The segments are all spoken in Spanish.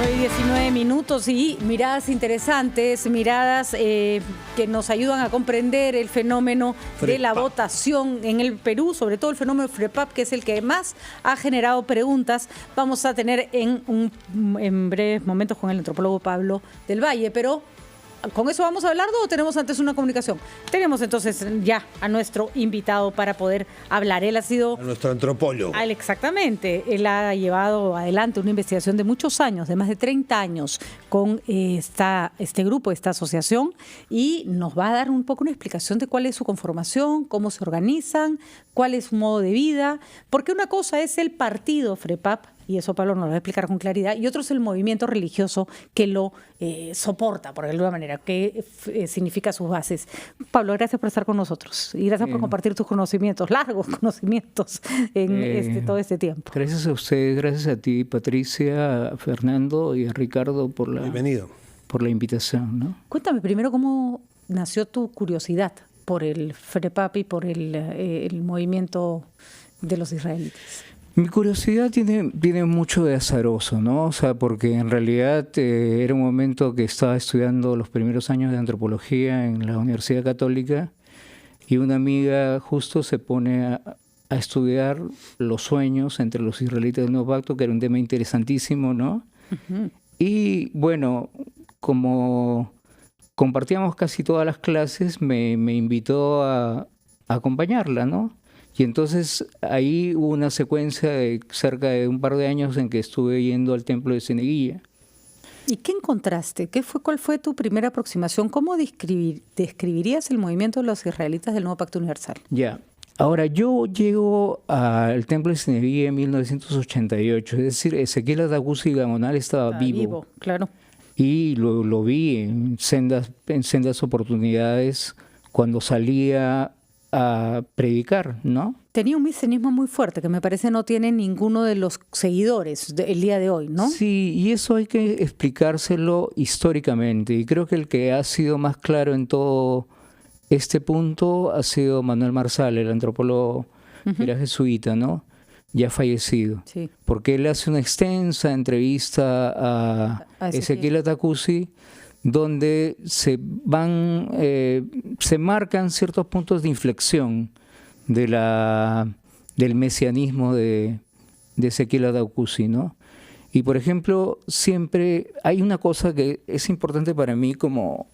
9:19 y miradas interesantes, miradas que nos ayudan a comprender el fenómeno de la votación en el Perú, sobre todo el fenómeno FREPAP, que es el que más ha generado preguntas. Vamos a tener en breves momentos con el antropólogo Pablo del Valle, pero ¿con eso vamos a hablar o tenemos antes una comunicación? Tenemos entonces ya a nuestro invitado para poder hablar. Él ha sido... A nuestro antropólogo. Exactamente. Él ha llevado adelante una investigación de muchos años, de más de 30 años, con este grupo, esta asociación, y nos va a dar un poco una explicación de cuál es su conformación, cómo se organizan, cuál es su modo de vida, porque una cosa es el partido FREPAP, y eso Pablo nos lo va a explicar con claridad, y otro es el movimiento religioso que lo soporta, por alguna manera, que significa sus bases. Pablo, gracias por estar con nosotros y gracias por compartir tus conocimientos, largos conocimientos en todo este tiempo. Gracias a ustedes, gracias a ti, Patricia, a Fernando y a Ricardo por la invitación, ¿no? Cuéntame primero cómo nació tu curiosidad por el FREPAP y por el movimiento de los israelitas. Mi curiosidad tiene mucho de azaroso, ¿no? O sea, porque en realidad era un momento que estaba estudiando los primeros años de antropología en la Universidad Católica y una amiga justo se pone a estudiar los sueños entre los israelitas del Nuevo Pacto, que era un tema interesantísimo, ¿no? Uh-huh. Y bueno, como compartíamos casi todas las clases, me invitó a acompañarla, ¿no? Y entonces ahí hubo una secuencia de cerca de un par de años en que estuve yendo al templo de Cieneguilla. ¿Y qué encontraste? ¿Cuál fue tu primera aproximación? ¿Cómo describirías el movimiento de los israelitas del Nuevo Pacto Universal? Ya. Ahora, yo llego al templo de Cieneguilla en 1988, es decir, Ezequiel Atacusi Gamonal estaba vivo. Claro. Y lo vi en sendas oportunidades cuando salía a predicar, ¿no? Tenía un mesianismo muy fuerte que me parece no tiene ninguno de los seguidores el día de hoy, ¿no? Sí, y eso hay que explicárselo históricamente, y creo que el que ha sido más claro en todo este punto ha sido Manuel Marsal, el antropólogo que era jesuita, ¿no? Ya fallecido, sí. Porque él hace una extensa entrevista a Ezequiel Atacusi, donde se marcan ciertos puntos de inflexión del mesianismo de Ezequiel Atacusi, ¿no? Y por ejemplo, siempre hay una cosa que es importante para mí como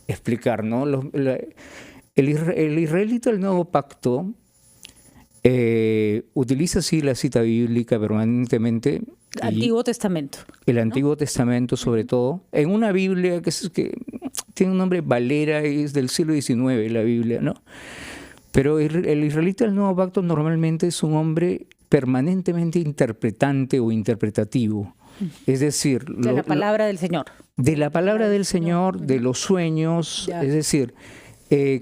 explicar, ¿no? El israelita del Nuevo Pacto utiliza sí la cita bíblica permanentemente. Antiguo Testamento. El Antiguo Testamento, sobre todo, en una Biblia que tiene un nombre Valera, es del siglo XIX la Biblia, ¿no? Pero el israelita del Nuevo Pacto normalmente es un hombre permanentemente interpretante o interpretativo. Es decir, de la palabra del Señor. De la palabra del Señor, de los sueños, ya. Es decir,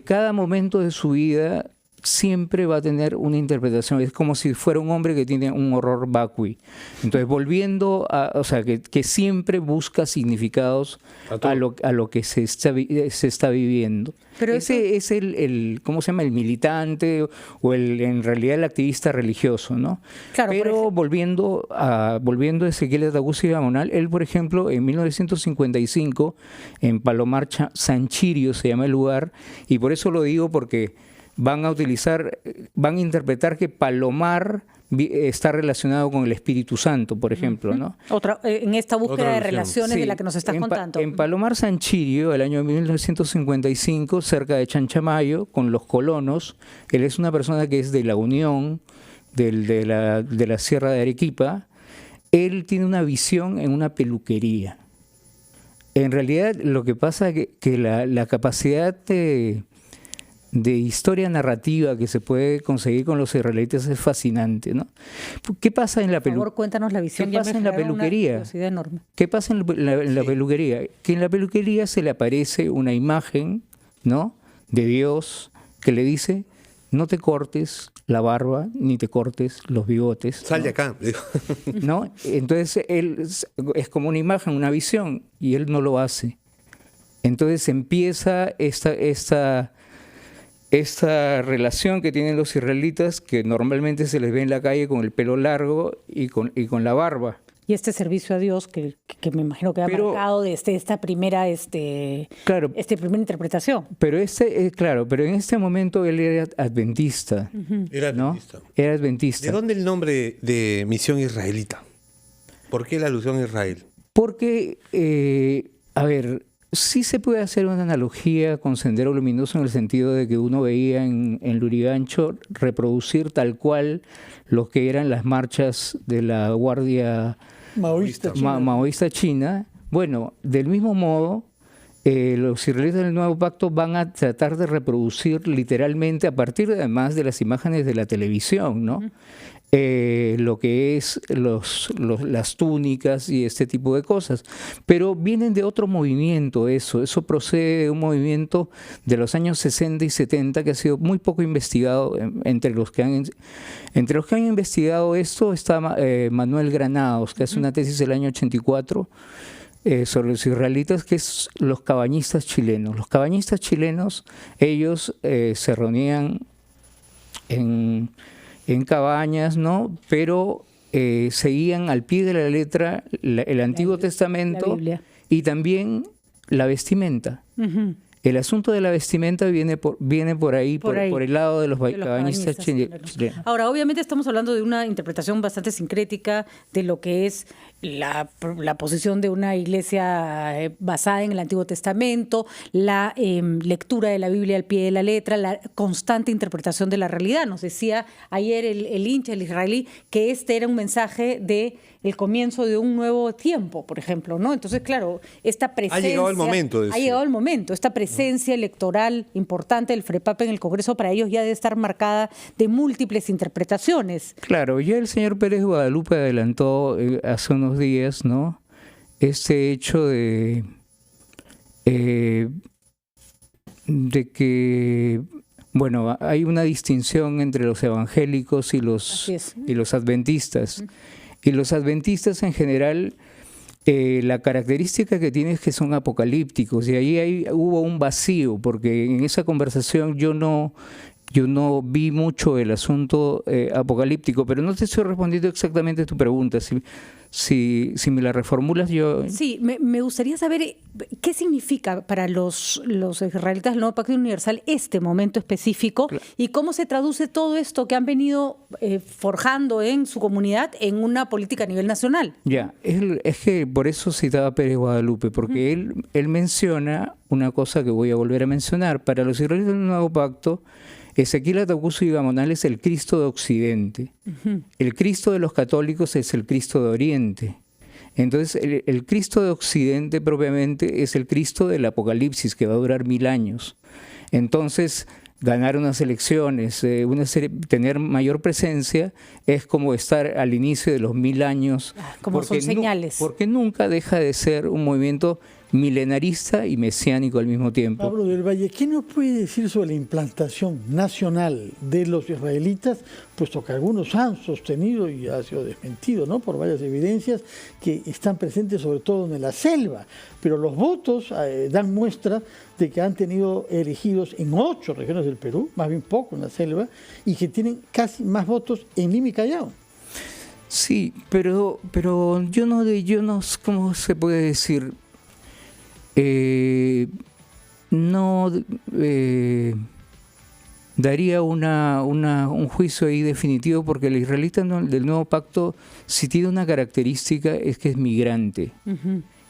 cada momento de su vida siempre va a tener una interpretación. Es como si fuera un hombre que tiene un horror vacui. Entonces, volviendo o sea, que siempre busca significados a lo que se está viviendo. Pero ese es ¿cómo se llama? El militante o en realidad el activista religioso, ¿no? Claro, pero volviendo a Ezequiel Atacusi Gamonal, él, por ejemplo, en 1955, en Palomar Sanchirio se llama el lugar, y por eso lo digo porque van a interpretar que Palomar está relacionado con el Espíritu Santo, por ejemplo, ¿no? En esta búsqueda de relaciones sí, de la que nos estás contando. En Palomar Sanchirio, el año 1955, cerca de Chanchamayo, con los colonos, él es una persona que es de la Unión, de la Sierra de Arequipa. Él tiene una visión en una peluquería. En realidad, lo que pasa es que la capacidad de historia narrativa que se puede conseguir con los israelitas es fascinante, ¿no? ¿Qué pasa en la peluquería? Por favor, cuéntanos la visión. ¿Qué pasa en la peluquería? ¿Qué pasa en la peluquería? Que en la peluquería se le aparece una imagen, ¿no?, de Dios que le dice: no te cortes la barba ni te cortes los bigotes. Sal de acá. ¿No? Entonces él es como una imagen, una visión, y él no lo hace. Entonces empieza esta relación que tienen los israelitas, que normalmente se les ve en la calle con el pelo largo y con la barba, y este servicio a Dios que me imagino que ha marcado desde esta primera primera interpretación. Pero pero en este momento él era adventista. Era adventista. ¿No? Era adventista. ¿De dónde el nombre de Misión Israelita? ¿Por qué la alusión a Israel? Porque, sí se puede hacer una analogía con Sendero Luminoso en el sentido de que uno veía en Lurigancho reproducir tal cual lo que eran las marchas de la Guardia Maoísta China. Bueno, del mismo modo, los israelitas del Nuevo Pacto van a tratar de reproducir literalmente, a partir además de las imágenes de la televisión, ¿no? Lo que es las túnicas y este tipo de cosas. Pero vienen de otro movimiento eso procede de un movimiento de los años 60 y 70 que ha sido muy poco investigado. Entre los que han investigado esto está Manuel Granados, que hace una tesis del año 84 sobre los israelitas, que es los cabañistas chilenos. Los cabañistas chilenos, ellos se reunían en cabañas, ¿no? Pero seguían al pie de la letra el Antiguo Testamento y también la vestimenta. El asunto de la vestimenta viene por ahí, por el lado de los cabañistas chilenos. Ahora, obviamente estamos hablando de una interpretación bastante sincrética de lo que es la posición de una iglesia basada en el Antiguo Testamento, la lectura de la Biblia al pie de la letra, la constante interpretación de la realidad. Nos decía ayer el hincha, el israelí, que este era un mensaje de el comienzo de un nuevo tiempo, por ejemplo, ¿no? Entonces, claro, esta presencia... Ha llegado el momento. Ha llegado el momento. Esta presencia electoral importante del FREPAP en el Congreso para ellos ya debe estar marcada de múltiples interpretaciones. Claro, ya el señor Pérez Guadalupe adelantó hace unos días, ¿no? Este hecho de que, bueno, hay una distinción entre los evangélicos y los adventistas. Y los adventistas en general, la característica que tienen es que son apocalípticos, y ahí hubo un vacío, porque en esa conversación yo no vi mucho el asunto apocalíptico, pero no te estoy respondiendo exactamente a tu pregunta. Si me la reformulas yo... Sí, me gustaría saber qué significa para los israelitas del Nuevo Pacto Universal este momento específico, claro, y cómo se traduce todo esto que han venido forjando en su comunidad en una política a nivel nacional. Ya, es que por eso citaba a Pérez Guadalupe, porque él menciona una cosa que voy a volver a mencionar. Para los israelitas del Nuevo Pacto, Ezequiel Atacuso y Gamonal es el Cristo de Occidente. El Cristo de los católicos es el Cristo de Oriente. Entonces, el Cristo de Occidente propiamente es el Cristo del Apocalipsis, que va a durar 1000 años. Entonces, ganar unas elecciones, tener mayor presencia, es como estar al inicio de los 1000 años. Como son señales. Porque nunca deja de ser un movimiento milenarista y mesiánico al mismo tiempo. Pablo del Valle, ¿qué nos puede decir sobre la implantación nacional de los israelitas? Puesto que algunos han sostenido, y ha sido desmentido, ¿no?, por varias evidencias, que están presentes sobre todo en la selva, pero los votos dan muestra de que han tenido elegidos en 8 regiones del Perú, más bien poco en la selva, y que tienen casi más votos en Lima y Callao. Sí, pero yo no, ¿cómo se puede decir? No daría un juicio ahí definitivo, porque el israelita del Nuevo Pacto, si tiene una característica, es que es migrante.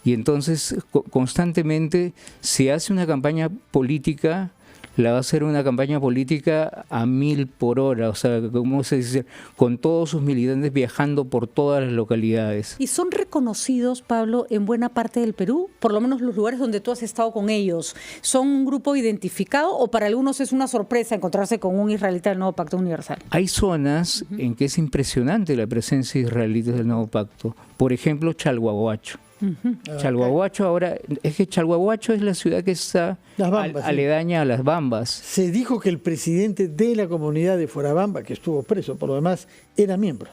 Y entonces constantemente, si hace una campaña política, la va a hacer una campaña política a 1000 por hora, o sea, ¿cómo se dice?, con todos sus militantes viajando por todas las localidades. ¿Y son reconocidos, Pablo, en buena parte del Perú? Por lo menos los lugares donde tú has estado con ellos. ¿Son un grupo identificado o para algunos es una sorpresa encontrarse con un israelita del Nuevo Pacto Universal? Hay zonas en que es impresionante la presencia de israelitas del Nuevo Pacto. Por ejemplo, Chalhuahuacho. Chalhuahuacho ahora, es que Chalhuahuacho es la ciudad que está aledaña a Las Bambas. Se dijo que el presidente de la comunidad de Fuerabamba, que estuvo preso, por lo demás, era miembro.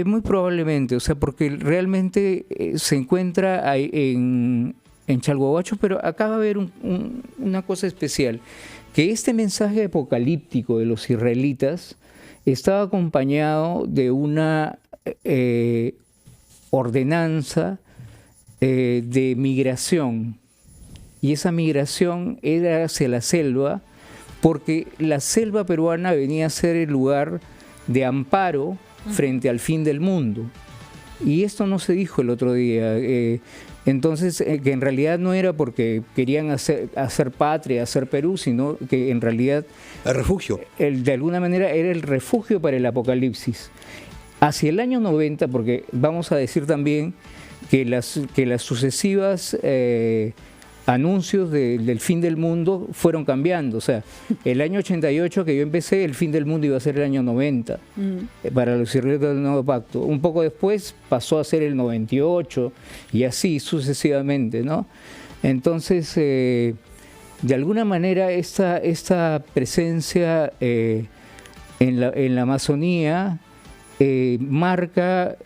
Muy probablemente, o sea, porque realmente se encuentra en Chalhuahuacho, pero acá va a haber una cosa especial, que este mensaje apocalíptico de los israelitas estaba acompañado de una ordenanza de migración. Y esa migración era hacia la selva, porque la selva peruana venía a ser el lugar de amparo frente al fin del mundo. Y esto no se dijo el otro día. Entonces, que en realidad no era porque querían hacer patria, hacer Perú, sino que en realidad... El refugio. De alguna manera era el refugio para el apocalipsis. Hacia el año 90, porque vamos a decir también que las sucesivas anuncios del fin del mundo fueron cambiando. O sea, el año 88 que yo empecé, el fin del mundo iba a ser el año 90 para los israelitas del nuevo pacto. Un poco después pasó a ser el 98 y así sucesivamente, ¿no? Entonces, de alguna manera esta presencia en la Amazonía marca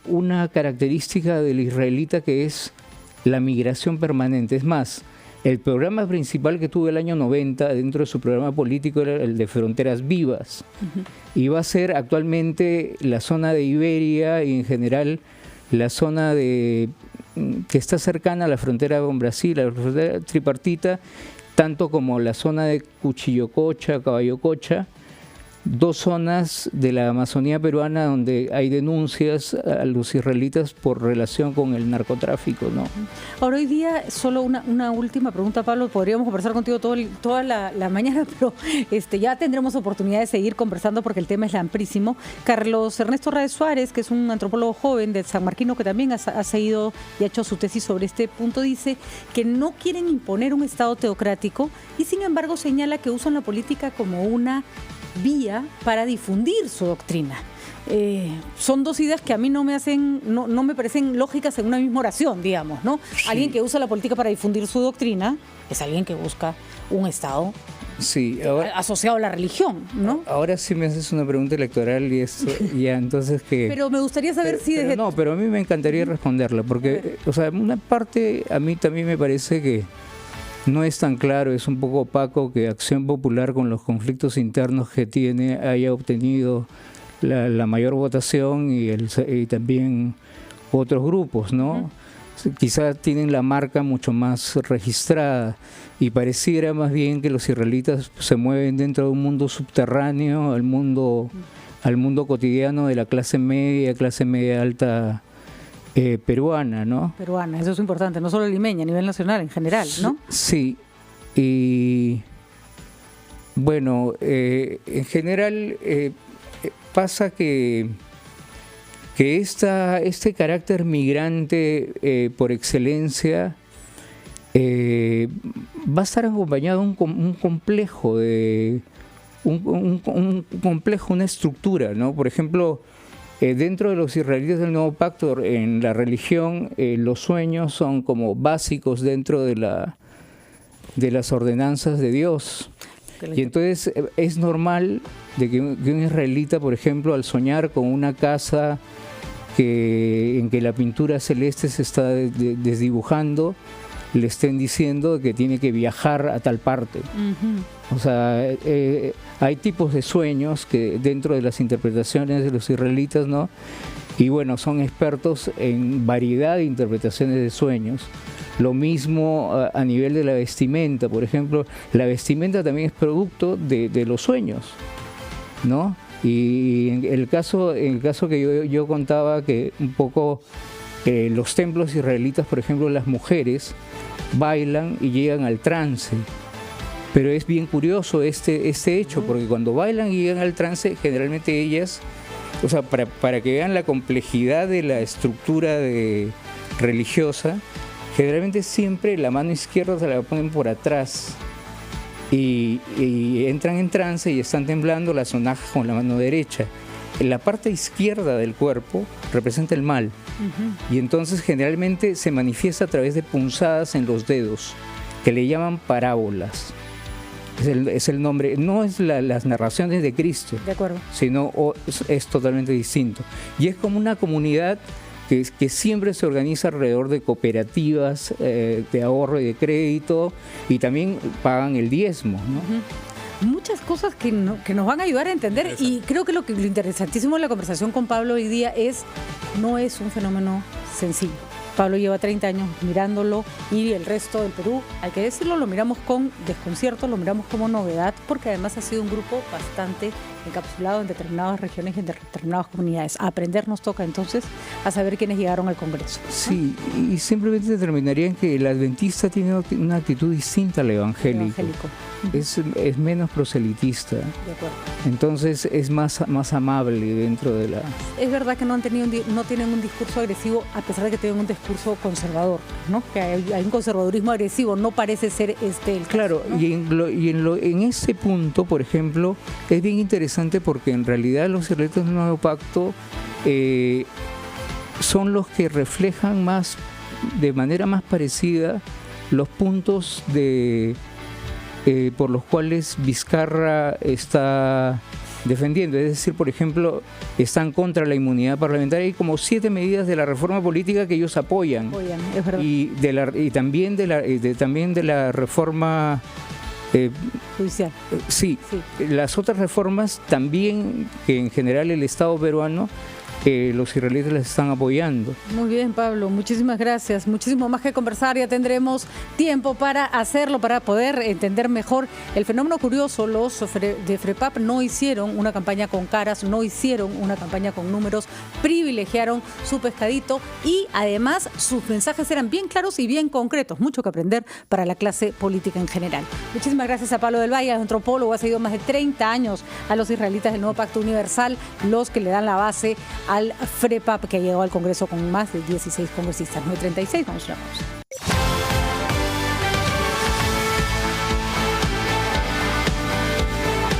una característica del israelita que es la migración permanente. Es más, el programa principal que tuvo el año 90 dentro de su programa político era el de Fronteras Vivas. Y va a ser actualmente la zona de Iberia y en general la zona que está cercana a la frontera con Brasil, a la frontera tripartita, tanto como la zona de Cuchillococha, Caballococha, dos zonas de la Amazonía peruana donde hay denuncias a los israelitas por relación con el narcotráfico, ¿no? Ahora, hoy día, solo una última pregunta, Pablo. Podríamos conversar contigo toda la mañana, pero ya tendremos oportunidad de seguir conversando porque el tema es amplísimo. Carlos Ernesto Raez Suárez, que es un antropólogo joven de San Marquino, que también ha seguido y ha hecho su tesis sobre este punto, dice que no quieren imponer un Estado teocrático y, sin embargo, señala que usan la política como una vía para difundir su doctrina. Son dos ideas que a mí no me parecen lógicas en una misma oración, digamos, ¿no? Sí. Alguien que usa la política para difundir su doctrina es alguien que busca un Estado asociado a la religión, ¿no? Ahora sí me haces una pregunta electoral y eso ya entonces que... Pero me gustaría saber si... pero a mí me encantaría responderla porque, o sea, una parte a mí también me parece que no es tan claro, es un poco opaco que Acción Popular, con los conflictos internos que tiene, haya obtenido la mayor votación y también otros grupos, ¿no? Quizás tienen la marca mucho más registrada y pareciera más bien que los israelitas se mueven dentro de un mundo subterráneo al mundo cotidiano de la clase media alta peruana, ¿no? Peruana, eso es importante, no solo limeña, a nivel nacional, en general, ¿no? Sí, y bueno, en general pasa que este carácter migrante por excelencia va a estar acompañado de un complejo, una estructura, ¿no? Por ejemplo, dentro de los israelitas del Nuevo Pacto, en la religión, los sueños son como básicos dentro de las ordenanzas de Dios. Y entonces es normal de que un israelita, por ejemplo, al soñar con una casa en que la pintura celeste se está desdibujando, le estén diciendo que tiene que viajar a tal parte. O sea, hay tipos de sueños que dentro de las interpretaciones de los israelitas, ¿no? Y bueno, son expertos en variedad de interpretaciones de sueños. Lo mismo a nivel de la vestimenta, por ejemplo, la vestimenta también es producto de los sueños, ¿no? Y en el caso que yo contaba, que un poco los templos israelitas, por ejemplo, las mujeres bailan y llegan al trance. Pero es bien curioso este hecho, porque cuando bailan y llegan al trance, generalmente ellas, o sea, para que vean la complejidad de la estructura religiosa, generalmente siempre la mano izquierda se la ponen por atrás y entran en trance y están temblando la sonaja con la mano derecha. En la parte izquierda del cuerpo representa el mal y entonces generalmente se manifiesta a través de punzadas en los dedos, que le llaman parábolas. Es el nombre, no es las narraciones de Cristo, de acuerdo, sino es totalmente distinto. Y es como una comunidad que siempre se organiza alrededor de cooperativas de ahorro y de crédito, y también pagan el diezmo, ¿no? muchas cosas que nos van a ayudar a entender, y creo que lo interesantísimo de la conversación con Pablo hoy día no es un fenómeno sencillo. Pablo lleva 30 años mirándolo y el resto del Perú, hay que decirlo, lo miramos con desconcierto, lo miramos como novedad, porque además ha sido un grupo bastante encapsulado en determinadas regiones y en determinadas comunidades. A aprender nos toca entonces a saber quiénes llegaron al Congreso, ¿no? Sí, y simplemente terminaría en que el adventista tiene una actitud distinta al evangélico. Es menos proselitista. De acuerdo. Entonces es más amable dentro de la... Es verdad que no tienen un discurso agresivo, a pesar de que tienen un discurso conservador, ¿no? Que hay un conservadurismo agresivo, no parece ser el caso, claro, ¿no? y en ese punto, por ejemplo, es bien interesante porque en realidad los israelitas del Nuevo Pacto son los que reflejan de manera más parecida los puntos por los cuales Vizcarra está defendiendo. Es decir, por ejemplo, están contra la inmunidad parlamentaria. Hay como 7 medidas de la reforma política que ellos apoyan. Es verdad. Y también de la reforma judicial. Sí, las otras reformas también, que en general el Estado peruano, los israelitas les están apoyando. Muy bien, Pablo, muchísimas gracias. Muchísimo más que conversar, ya tendremos tiempo para hacerlo, para poder entender mejor el fenómeno curioso. Los de FREPAP no hicieron una campaña con caras, no hicieron una campaña con números, privilegiaron su pescadito y además sus mensajes eran bien claros y bien concretos. Mucho que aprender para la clase política en general. Muchísimas gracias a Pablo del Valle, antropólogo, ha seguido más de 30 años a los israelitas del Nuevo Pacto Universal, los que le dan la base al FREPAP, que ha llegado al Congreso con más de 16 congresistas, 936. Vamos a una pausa.